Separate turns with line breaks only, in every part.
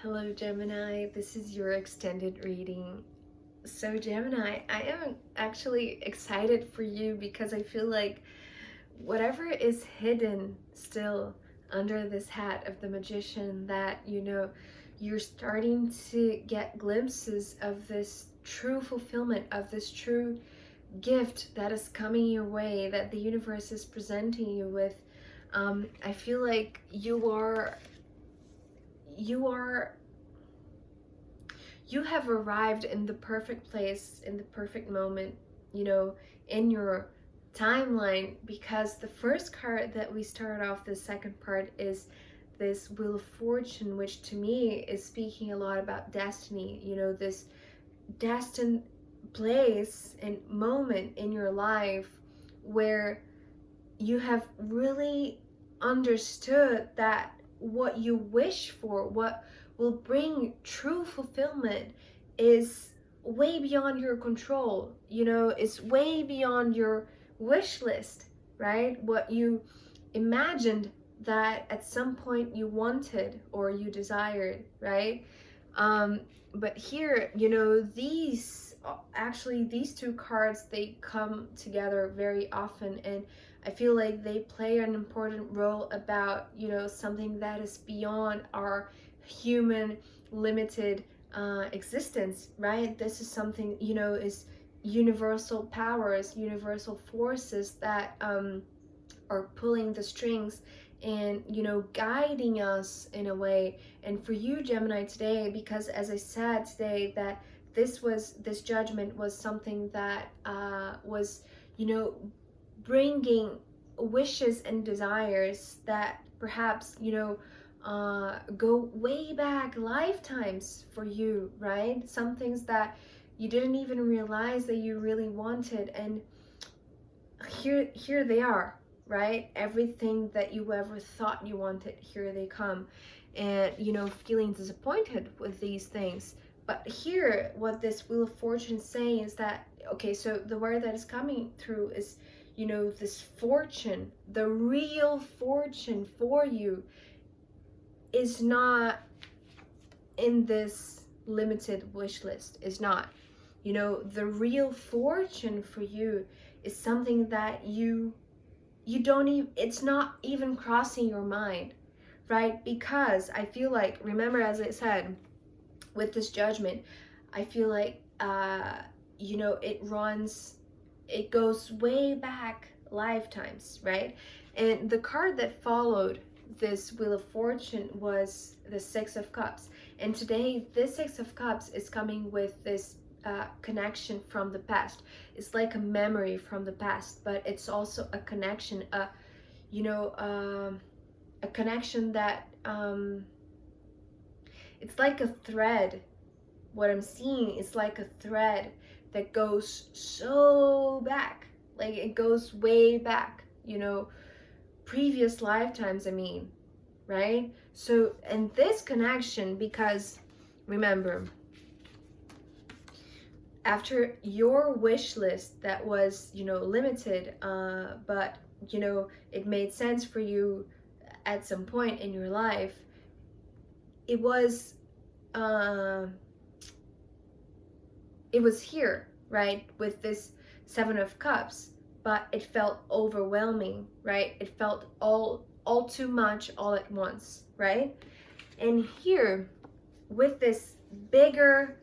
Hello Gemini, this is your extended reading. So Gemini, I am actually excited for you because I feel like whatever is hidden still under this hat of the magician, that you're starting to get glimpses of this true fulfillment, of this true gift that is coming your way, that the universe is presenting you with. I feel like you have arrived in the perfect place, in the perfect moment, in your timeline, because the first card that we started off the second part is this Wheel of Fortune, which to me is speaking a lot about destiny, this destined place and moment in your life where you have really understood that what you wish for, what will bring true fulfillment, is way beyond your control. It's way beyond your wish list, right? What you imagined that at some point you wanted or you desired, right? But here, these two cards, they come together very often, and I feel like they play an important role about, something that is beyond our human limited existence, right? This is something, is universal powers, universal forces that are pulling the strings and guiding us in a way. And for you, Gemini, today, because as I said today, that this judgment was something that was bringing wishes and desires that perhaps go way back lifetimes for you, right? Some things that you didn't even realize that you really wanted, and here they are, right? Everything that you ever thought you wanted, here they come. And feeling disappointed with these things. But here, what this Wheel of Fortune is saying is that, okay, so the word that is coming through is, this fortune, the real fortune for you, is not in this limited wish list. Is not. The real fortune for you is something that you don't even, it's not even crossing your mind, right? Because I feel like, remember, as I said, with this judgment, I feel like it goes way back lifetimes, right? And the card that followed this Wheel of Fortune was the Six of Cups. And today, this Six of Cups is coming with this connection from the past. It's like a memory from the past, but it's also a connection, a connection that it's like a thread. What I'm seeing is like a thread that goes so back, like it goes way back, previous lifetimes, I mean, right? So, and this connection, because remember, after your wish list that was, limited, but, it made sense for you at some point in your life, it was here, right, with this Seven of Cups, but it felt overwhelming, right? It felt all too much all at once, right? And here, with this bigger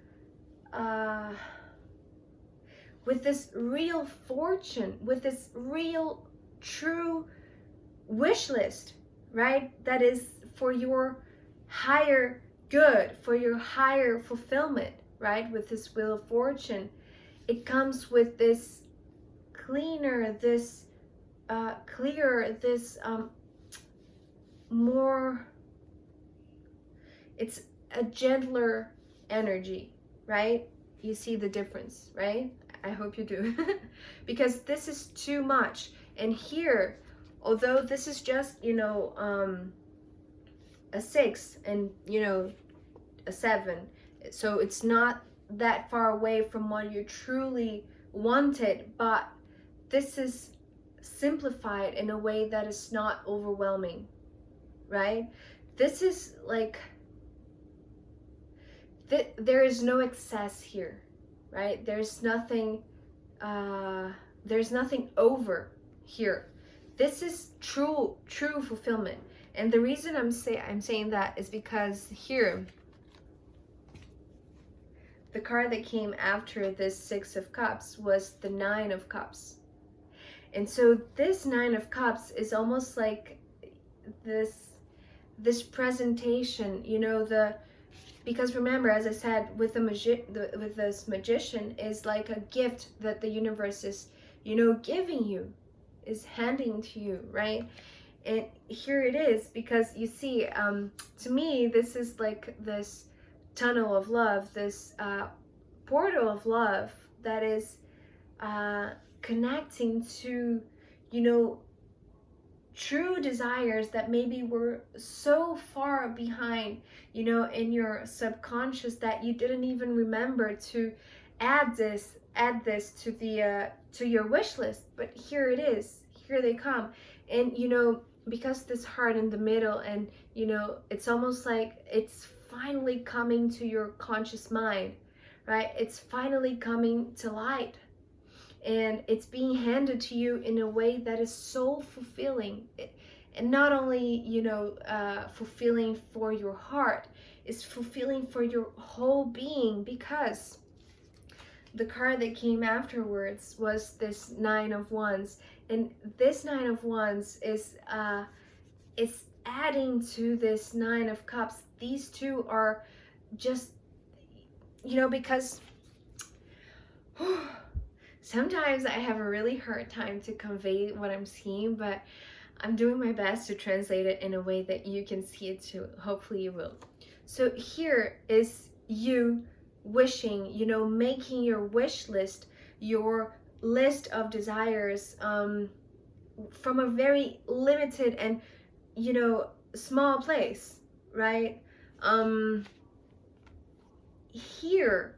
with this real fortune, with this real true wish list, right, that is for your higher good, for your higher fulfillment, right? With this Wheel of Fortune, it comes with this cleaner, this clearer, this more, it's a gentler energy, right? You see the difference, right? I hope you do. Because this is too much. And here, although this is just, a 6 and, a 7, so it's not that far away from what you truly wanted, but this is simplified in a way that is not overwhelming, right? This is like there is no excess here, right? There's nothing over here. This is true fulfillment. And the reason I'm saying that is because here, the card that came after this Six of Cups was the Nine of Cups. And so this Nine of Cups is almost like this presentation, you know, because remember, as I said, with with this magician is like a gift that the universe is, you know, giving you, is handing to you, right? And here it is, because you see, to me, this is like this tunnel of love, this portal of love that is connecting to, you know, true desires that maybe were so far behind, you know, in your subconscious that you didn't even remember to add this to the to your wish list. But here it is, here they come. And you know, because this heart in the middle, and you know, it's almost like it's finally coming to your conscious mind, right? It's finally coming to light, and it's being handed to you in a way that is so fulfilling. And not only, you know, fulfilling for your heart, it's fulfilling for your whole being, because the card that came afterwards was this Nine of Wands. And this Nine of Wands is adding to this Nine of Cups. These two are just, you know, because sometimes I have a really hard time to convey what I'm seeing, but I'm doing my best to translate it in a way that you can see it too. Hopefully you will. So here is you wishing, you know, making your wish list, your list of desires, from a very limited and, you know, small place, right? Here,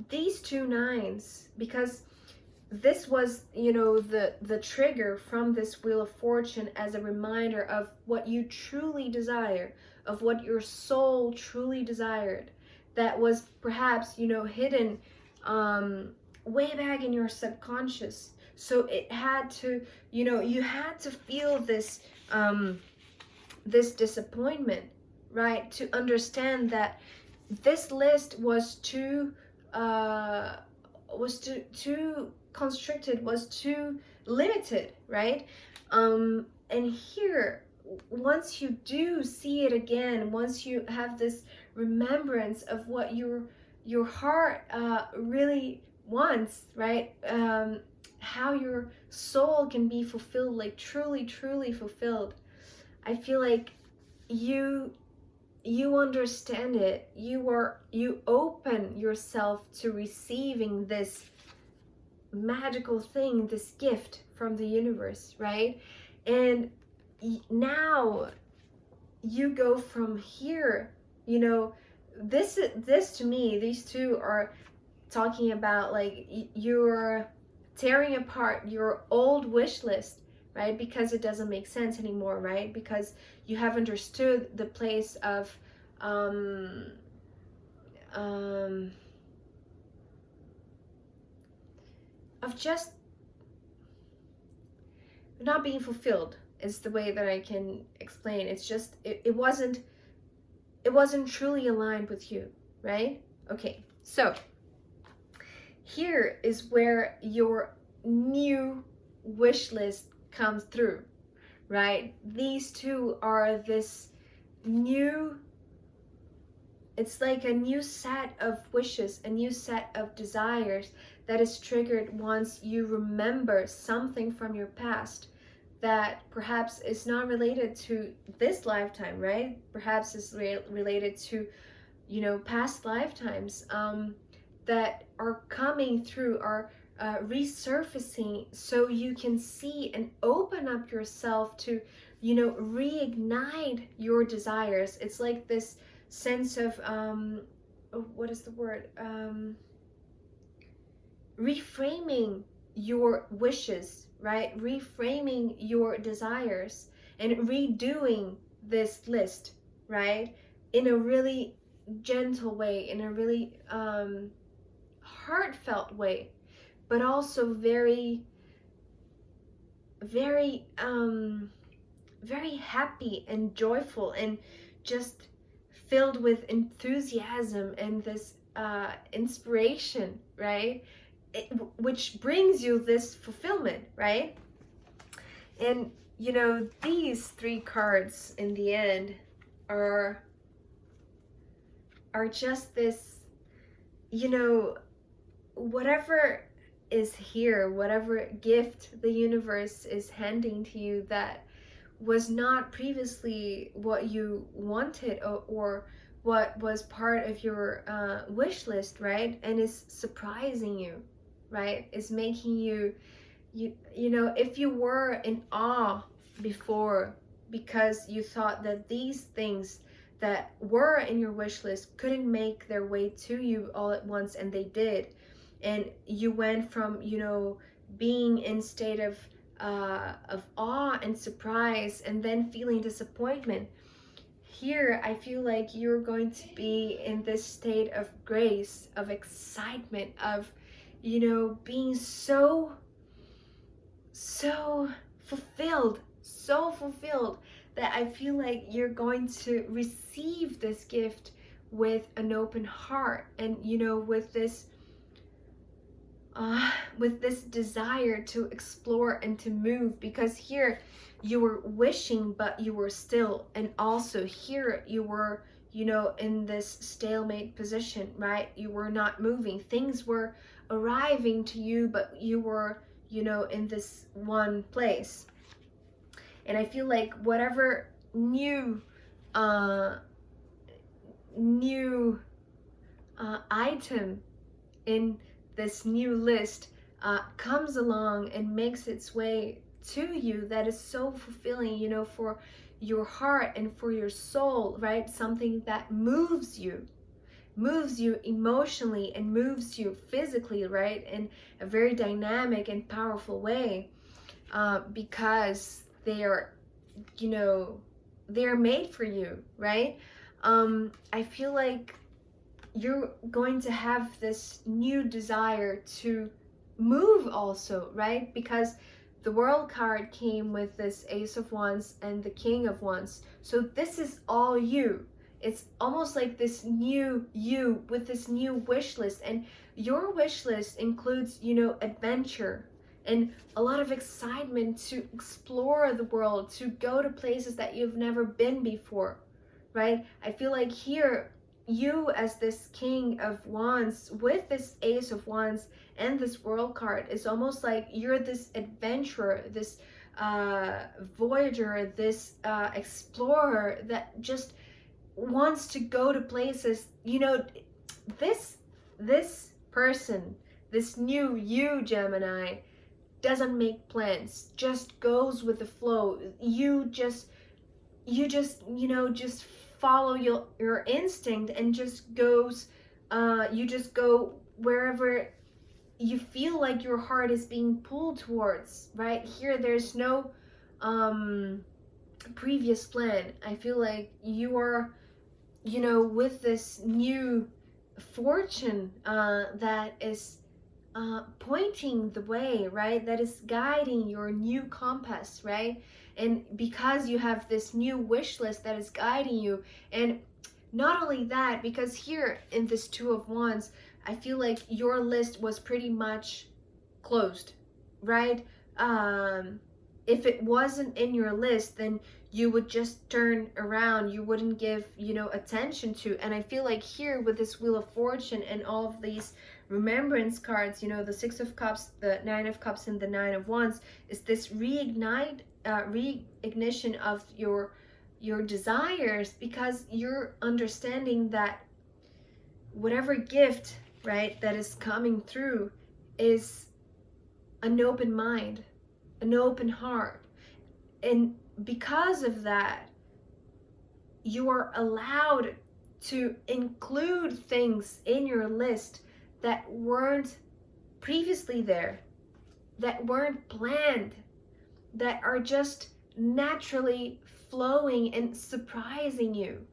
these two nines, because this was, you know, the trigger from this Wheel of Fortune as a reminder of what you truly desire, of what your soul truly desired, that was perhaps, you know, hidden way back in your subconscious. So it had to, you know, you had to feel this this disappointment, right, to understand that this list was too constricted, was too limited, right? And here, once you do see it again, once you have this remembrance of what your heart really wants, right? How your soul can be fulfilled, like truly fulfilled. I feel like you understand it. You open yourself to receiving this magical thing, this gift from the universe, right? And now you go from here, you know, this to me, these two are talking about like you're tearing apart your old wish list, right? Because it doesn't make sense anymore, right? Because you have understood the place of just not being fulfilled is the way that I can explain. It's just it wasn't truly aligned with you, right? Okay, so here is where your new wish list comes through, right? These two are this new, it's like a new set of wishes, a new set of desires that is triggered once you remember something from your past that perhaps is not related to this lifetime, right? Perhaps is related to, you know, past lifetimes that are coming through, are resurfacing, so you can see and open up yourself to, you know, reignite your desires. It's like this sense of what is the word, reframing your wishes, right? Reframing your desires and redoing this list, right? In a really gentle way, in a really heartfelt way, but also very, very, very happy and joyful, and just filled with enthusiasm and this inspiration, right? Which brings you this fulfillment, right? And you know, these three cards in the end are just this, you know, whatever is here, whatever gift the universe is handing to you that was not previously what you wanted, or what was part of your wish list, right? And is surprising you, right? Is making you, you know, if you were in awe before because you thought that these things that were in your wish list couldn't make their way to you all at once, and they did, and you went from, you know, being in state of awe and surprise, and then feeling disappointment. Here, I feel like you're going to be in this state of grace, of excitement, of, you know, being so fulfilled, so fulfilled, that I feel like you're going to receive this gift with an open heart, and, you know, with this desire to explore and to move, because here you were wishing but you were still, and also here you were, you know, in this stalemate position, right? You were not moving, things were arriving to you, but you were, you know, in this one place. And I feel like whatever new item in this new list comes along and makes its way to you, that is so fulfilling, you know, for your heart and for your soul, right? Something that moves you emotionally and moves you physically, right? In a very dynamic and powerful way, because they are, you know, they're made for you, right? I feel like you're going to have this new desire to move also, right? Because the World card came with this Ace of Wands and the King of Wands. So this is all you. It's almost like this new you with this new wish list. And your wish list includes, you know, adventure and a lot of excitement to explore the world, to go to places that you've never been before, right? I feel like here, you as this King of Wands with this Ace of Wands and this World card, is almost like you're this adventurer, this voyager, this explorer that just wants to go to places. You know, this person, this new you, Gemini, doesn't make plans, just goes with the flow. You just, you know, just follow your instinct and just goes, you just go wherever you feel like your heart is being pulled towards, right? Here there's no previous plan. I feel like you are, you know, with this new fortune that is pointing the way, right? That is guiding your new compass, right? And because you have this new wish list that is guiding you, and not only that, because here in this Two of Wands, I feel like your list was pretty much closed, right? If it wasn't in your list, then you would just turn around, you wouldn't give, you know, attention to. And I feel like here with this Wheel of Fortune and all of these remembrance cards, you know, the Six of Cups, the Nine of Cups, and the Nine of Wands, is this reignition of your desires, because you're understanding that whatever gift, right, that is coming through is an open mind, an open heart. And because of that, you are allowed to include things in your list that weren't previously there, that weren't planned, that are just naturally flowing and surprising you.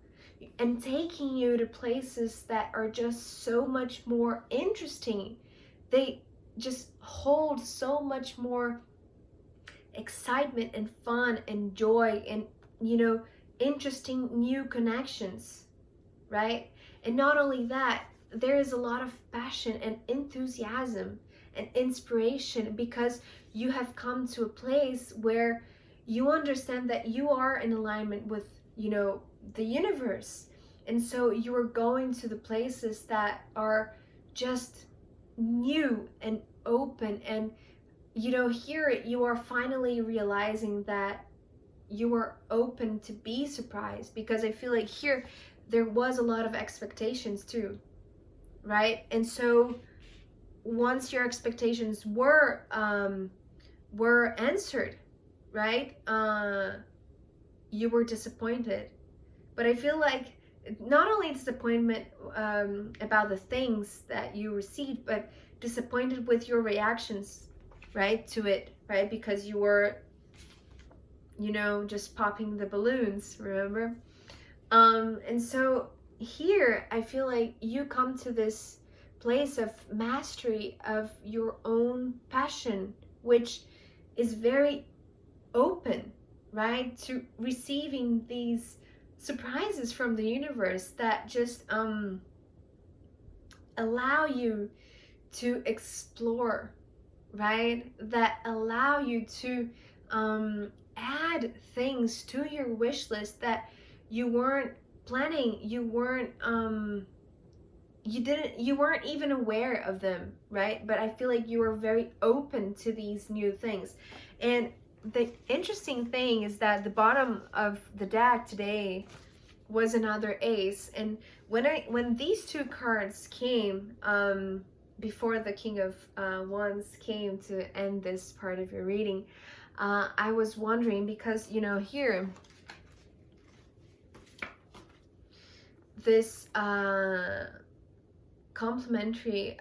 and taking you to places that are just so much more interesting. They just hold so much more excitement and fun and joy and, you know, interesting new connections, right? And not only that, there is a lot of passion and enthusiasm and inspiration because you have come to a place where you understand that you are in alignment with, you know, the universe. And so you are going to the places that are just new and open. And, you know, here you are finally realizing that you are open to be surprised, because I feel like here there was a lot of expectations too, right? And so once your expectations were answered, right, you were disappointed. But I feel like not only disappointment about the things that you received, but disappointed with your reactions, right, to it, right? Because you were, you know, just popping the balloons, remember? And so here I feel like you come to this place of mastery of your own passion, which is very open, right, to receiving these surprises from the universe that just allow you to explore, right, that allow you to add things to your wish list that you weren't planning, you weren't you weren't even aware of them, right? But I feel like you were very open to these new things. And the interesting thing is that the bottom of the deck today was another ace. And when these two cards came before the King of Wands came to end this part of your reading, I was wondering, because, you know, here this complementary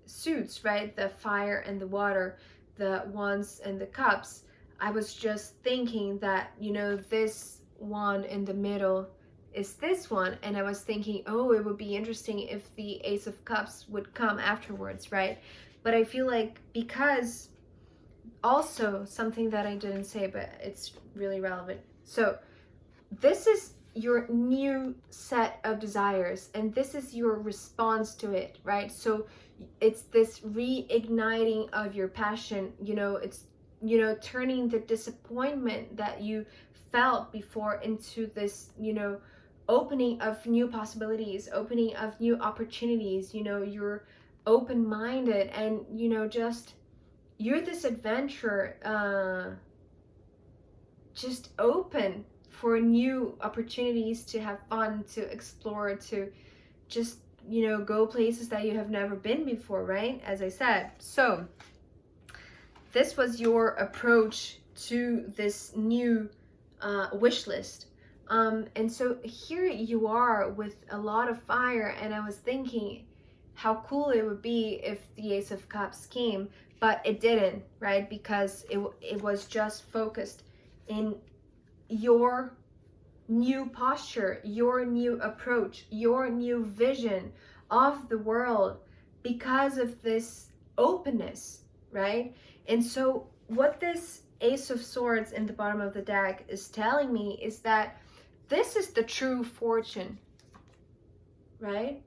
suits, right, the fire and the water, the wands and the cups, I was just thinking that, you know, this one in the middle is this one, and I was thinking, oh, it would be interesting if the Ace of Cups would come afterwards, right? But I feel like, because also something that I didn't say, but it's really relevant. So this is your new set of desires, and this is your response to it, right? So it's this reigniting of your passion, you know, it's, you know, turning the disappointment that you felt before into this, you know, opening of new possibilities, opening of new opportunities. You know, you're open-minded, and, you know, just you're this adventurer, just open for new opportunities, to have fun, to explore, to just, you know, go places that you have never been before, right? As I said. So this was your approach to this new wish list. And so here you are with a lot of fire, and I was thinking how cool it would be if the Ace of Cups came, but it didn't, right? Because it was just focused in your new posture, your new approach, your new vision of the world, because of this openness, right? And so what this Ace of Swords in the bottom of the deck is telling me is that this is the true fortune, right?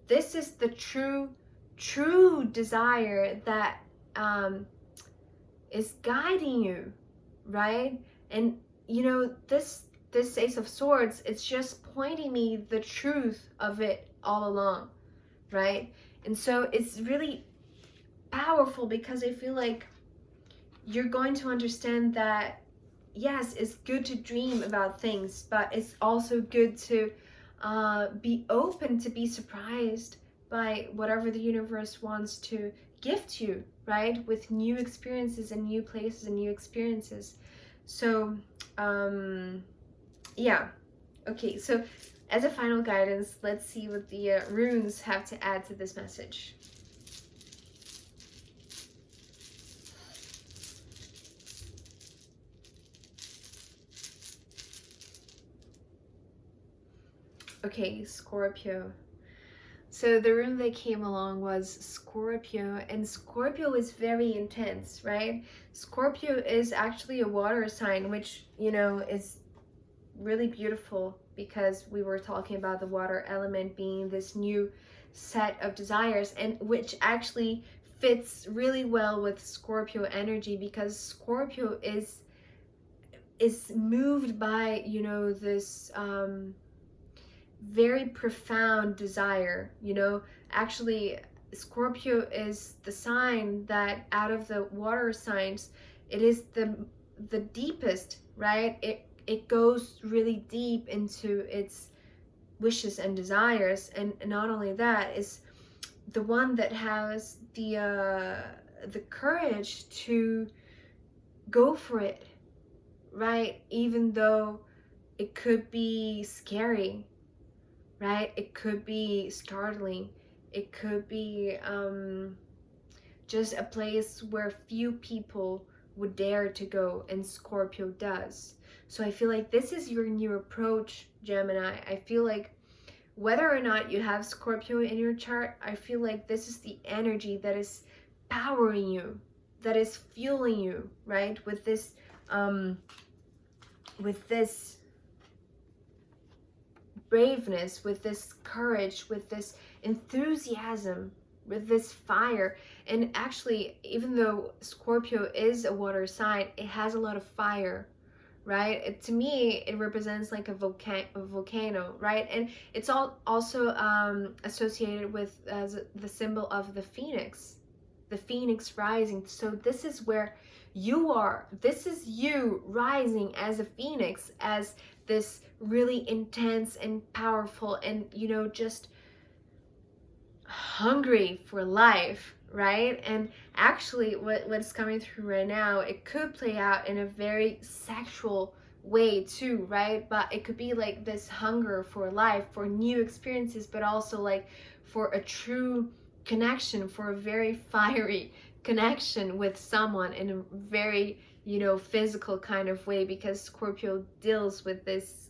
This is the true desire that is guiding you, right? And, you know, this Ace of Swords, it's just pointing me the truth of it all along, right? And so it's really powerful, because I feel like you're going to understand that, yes, it's good to dream about things, but it's also good to be open to be surprised by whatever the universe wants to gift you, right? With new experiences and new places and new experiences. So yeah, okay, so as a final guidance, let's see what the runes have to add to this message. Okay, Scorpio. So the room that came along was Scorpio, and Scorpio is very intense, right? Scorpio is actually a water sign, which, you know, is really beautiful because we were talking about the water element being this new set of desires, and which actually fits really well with Scorpio energy, because Scorpio is moved by, you know, this very profound desire, you know. Actually, Scorpio is the sign that out of the water signs, it is the deepest, right? It goes really deep into its wishes and desires, and not only that, is the one that has the courage to go for it, right? Even though it could be scary, right? It could be startling. It could be just a place where few people would dare to go, and Scorpio does. So I feel like this is your new approach, Gemini. I feel like whether or not you have Scorpio in your chart, I feel like this is the energy that is powering you, that is fueling you, right? With this braveness, with this courage, with this enthusiasm, with this fire. And actually, even though Scorpio is a water sign, it has a lot of fire, right? To me, it represents like a volcano, right? And it's also associated with as the symbol of the phoenix rising. So this is where you are. This is you rising as a phoenix, as this really intense and powerful and, you know, just hungry for life, right? And actually what's coming through right now, it could play out in a very sexual way too, right? But it could be like this hunger for life, for new experiences, but also like for a true connection, for a very fiery connection with someone in a very, you know, physical kind of way, because Scorpio deals with this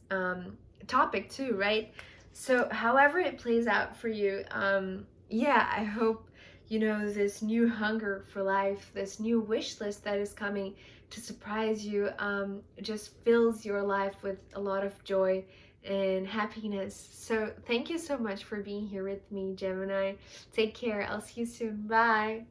topic too, right? So however it plays out for you, yeah, I hope, you know, this new hunger for life, this new wish list that is coming to surprise you, just fills your life with a lot of joy and happiness. So thank you so much for being here with me, Gemini. Take care. I'll see you soon. Bye.